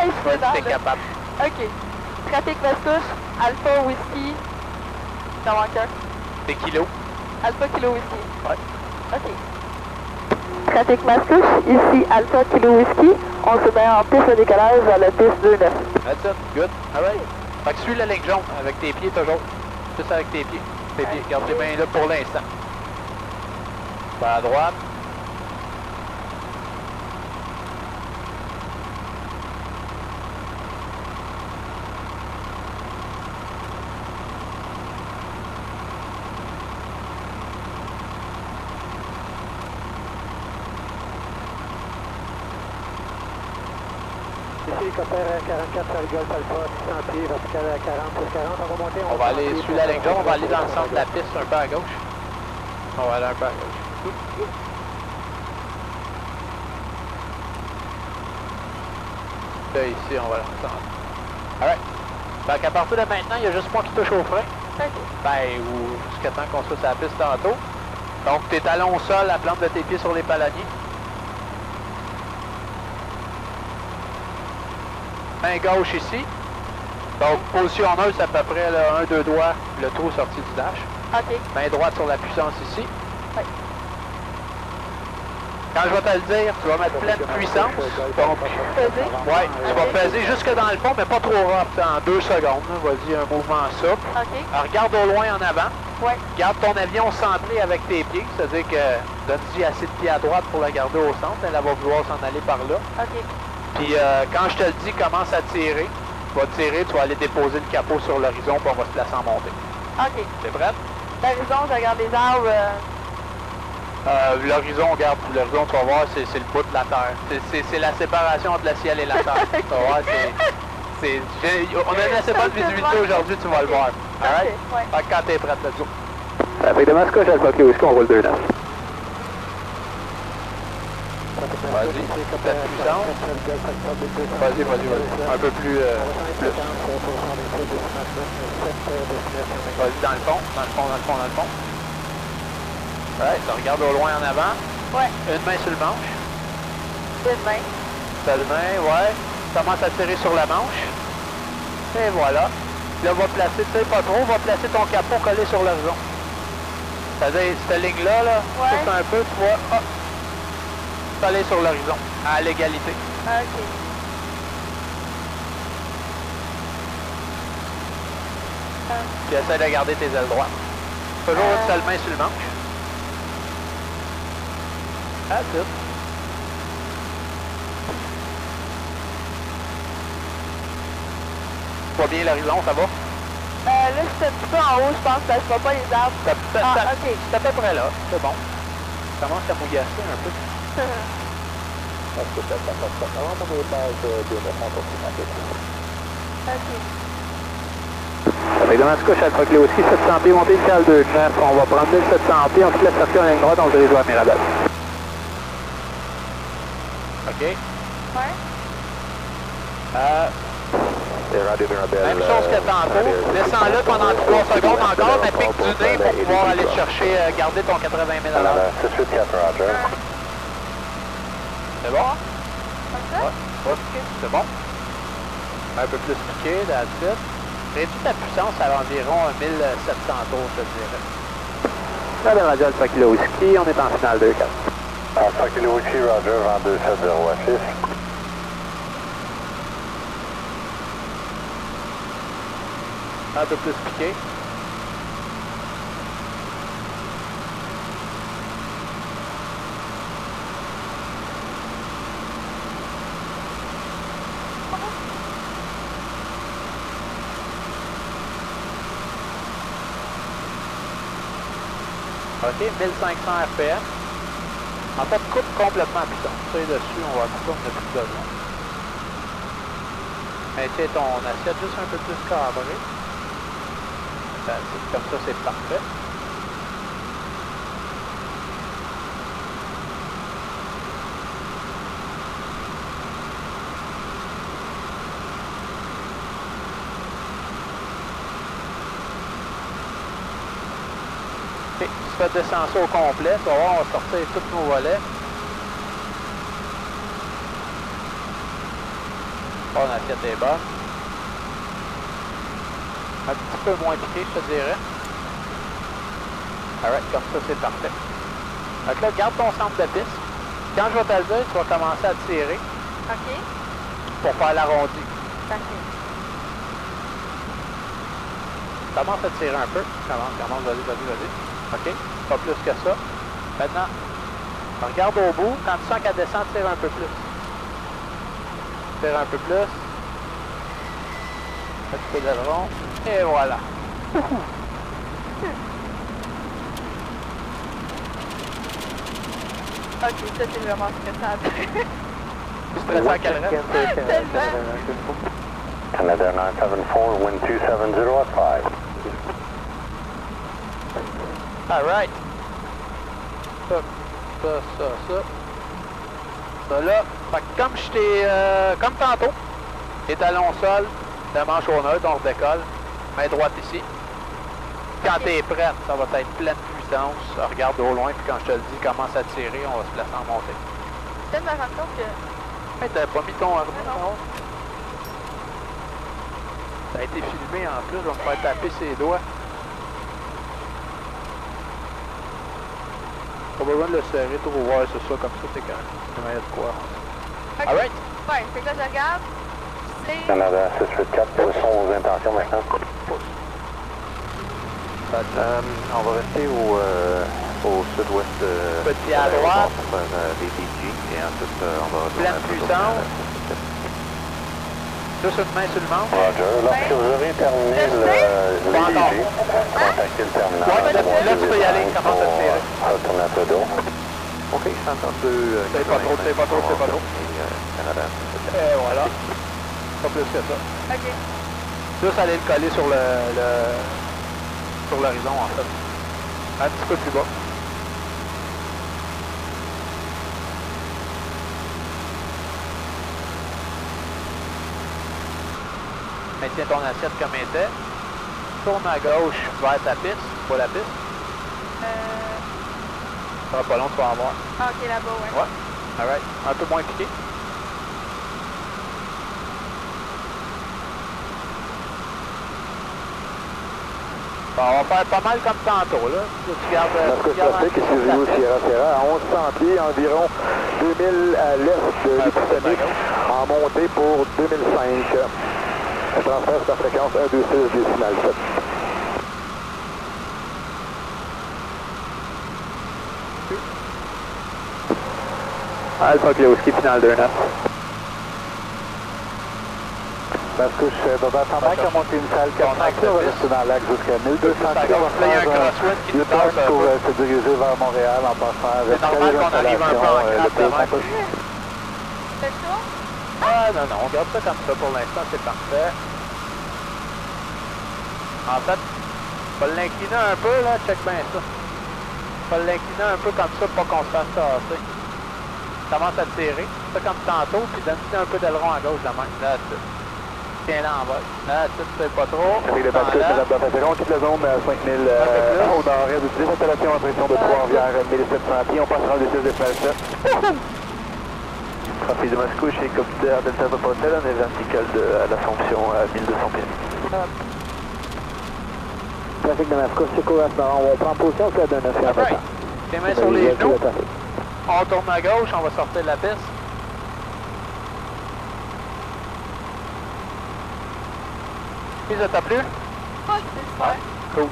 je suis dans T'es le... capable. OK. Trafic Mascouche, Alpha Whisky. T'en manques un. Des kilos. Alpha Kilo Whisky. Ouais. OK. Trafic Mascouche, ici Alpha Kilo Whisky. On se met en piste de décollage à la piste 29. That's it. Good. Alright. Fait que suis la ligne jaune avec tes pieds toujours. Juste avec tes pieds. Tes pieds. Garde tes mains là pour l'instant. Par à droite. Ici, hélicoptère 44 sur le Golf Alpha, 600 pieds, vertical à 40, plus 40, on va monter. On va aller sur la ligne jaune, on va aller dans le centre de la piste, un peu à gauche. On va aller un peu à gauche. Là, ici, on va dans le centre. Alright. Fait qu'à partir de maintenant, il y a juste moi qui touche au frein. Ben, ou jusqu'à temps qu'on soit sur la piste tantôt. Donc, tes talons au sol, la plante de tes pieds sur les palaniers. Main gauche ici. Donc, position neutre, c'est à peu près là, 1-2 doigts, le trou sorti du dash. OK. Main droite sur la puissance ici. Oui. Quand je vais te le dire, tu vas mettre pleine puissance. Donc, Peser. ouais, tu vas peser jusque dans le fond, mais pas trop rapide, en 2 secondes. Là. Vas-y, un mouvement souple. OK. Alors, regarde au loin en avant. Ouais. Garde ton avion centré avec tes pieds, c'est-à-dire que donne-y assez de pieds à droite pour la garder au centre. Elle va vouloir s'en aller par là. OK. Puis quand je te le dis, commence à tirer. Tu vas tirer, tu vas aller déposer le capot sur l'horizon, puis on va se placer en montée. OK. T'es prête? L'horizon, je regarde les arbres. L'horizon, regarde, l'horizon, tu vas voir, c'est le bout de la Terre. C'est la séparation entre le ciel et la Terre. Tu vas voir, on a une assez bonne visibilité aujourd'hui, tu vas le voir. Alright? OK, ouais. Fait que quand t'es prête, let's go. Avec de Mascouche, Alpha Kilo Whisky, on roule 2-9. Vas-y, pleine puissance. Vas-y. Un peu plus. Vas-y, dans le fond. Ouais, tu regardes au loin en avant. Ouais. Une main sur le manche. Une main. Seule main, ouais. Commence à tirer sur la manche. Et voilà. Là, va placer, tu sais pas trop, va placer ton capot collé sur l'horizon. C'est-à-dire, cette ligne-là, là, Ouais. pousse un peu, tu vois, hop, collé sur l'horizon, à l'égalité. OK. Puis essaie de garder tes ailes droites. Toujours une seule main sur le manche. That's it. Tu vois bien l'horizon, ça va? Là, je suis un petit peu en haut, je pense, parce que je vois pas les arbres. OK. C'est C'est à peu près là, c'est bon. Commence à mouillasser un peu. Avec de Mascouche, Alpha Kilo Whisky, 700 pieds, montée initiale 2-9. On va prendre 1700 pieds, on se laisse sortir en ligne droite, on se dirige vers Mirabel. OK. Ouais. Même chose que tantôt. Descends-le pendant 3 secondes encore, mais pique du nez pour pouvoir aller chercher, garder ton 80 000 à l'heure. C'est bon? Comme ça? Ouais. C'est bon? Un peu plus piqué, that's it. Réduis ta puissance à environ 1700 tours, je te dirais. Là, le radio Alpha Kilo Whisky, on est en finale 2-4. Alpha Kilo Whisky, Roger, vent 270 Un peu plus piqué. OK, 1500 RPM. En fait, coupe complètement à puissance. Tu sais, dessus, on va couper, on n'a plus besoin. Maintiens ton assiette juste un peu plus cabré. Comme ça, c'est parfait. OK, tu fais descendre ça au complet. Tu vas voir, on va sortir tous nos volets. Ton assiette est bonne. Un petit peu moins piqué, je te dirais. Alright, comme ça, c'est parfait. Donc là, garde ton centre de piste. Quand je vais te le dire, tu vas commencer à tirer. OK. Pour faire l'arrondi. Parfait. Commence à tirer un peu. Commence, vas-y. OK, pas plus que ça. Maintenant, regarde au bout. Quand tu sens qu'elle descend, tire un peu plus. Tire un peu plus. Un petit peu d'aileron. Et voilà. OK, ça c'est vraiment stressant. Stressant à quelle rate? Canada 974, wind 270 at 5. Alright. Ça. Ça là. Fait que comme je t'ai... comme tantôt, les talons au sol, la manche au neutre, on redécolle. Main droite ici. Quand t'es prête, ça va être pleine puissance. Regarde au loin, puis quand je te le dis, commence à tirer, on va se placer en montée. Je me rends compte que... Hey, t'avais pas mis ton harnais, non. non? Ça a été filmé en plus, je vais me faire taper ses doigts. Pas besoin de le serrer trop, ouais, c'est ça, comme ça, c'est quand même de quoi. OK. Alright. Ouais, fait que là, je regarde. C'est... Canada 684, quelles sont vos intentions maintenant? On va rester au sud-ouest Petit à droite. pour faire des DG et ensuite on va retourner Pleine puissance. Juste une main sur le ventre. Roger. Lorsque vous aurez terminé le DG, contactez le terminal. Ouais, là, tu peux y aller, commence à tirer. Retourne à Trudeau. OK, 132. C'est pas trop. Canada. Et voilà. Pas plus que ça. OK. Juste aller le coller sur sur l'horizon en fait. Un petit peu plus bas. Maintiens ton assiette comme elle était. Tourne à gauche vers ta piste, pas la piste. Ça va pas long, tu vas en voir. Ah, OK, là-bas, ouais. Ouais. Alright. Un peu moins piqué. Bon, on va faire pas mal comme tantôt, là. Tu gardes... Traffic, ici Rio Sierra Sierra, à 1100 pieds, environ 2000 à l'est de l'Épiphanie, en montée pour 2005. Le transfert sur la fréquence 126 décimal 7. Alpha Kioski, final 2-9. Mascouche, Baba Tambac a monté une salle 400 pieds, on va rester dans l'axe jusqu'à 1200 pieds, on va faire un U-turn pour se diriger vers Montréal en passant avec normal qu'on arrive un peu en crabe de même. C'est ça? Ah non, on garde ça comme ça pour l'instant, c'est parfait. En fait, faut l'incliner un peu là, check bien ça. Faut l'incliner un peu comme ça pour qu'on se fasse tasser. Commence à tirer, ça comme tantôt, puis donne-lui un peu d'aileron à gauche de la main. Là, tiens-la en bas. Là, tu sais pas trop. Avec les bascules, Madame Baffateron, quitte la zone à 5000 au nord-est de 10 installations en pression de Trois-Rivières, 1700 pieds, on passera le 6 des places. Trafic de Mascouche et Copter Delta Papa Hotel, on est vertical de l'Assomption à 1200 pieds. Trafic de Mascouche, c'est court, on prend position sur la 2-9 en Alright. Tes mains sur les genoux. On tourne à gauche, on va sortir de la piste. Puis ça t'a plu? Ah, c'est super. Cool.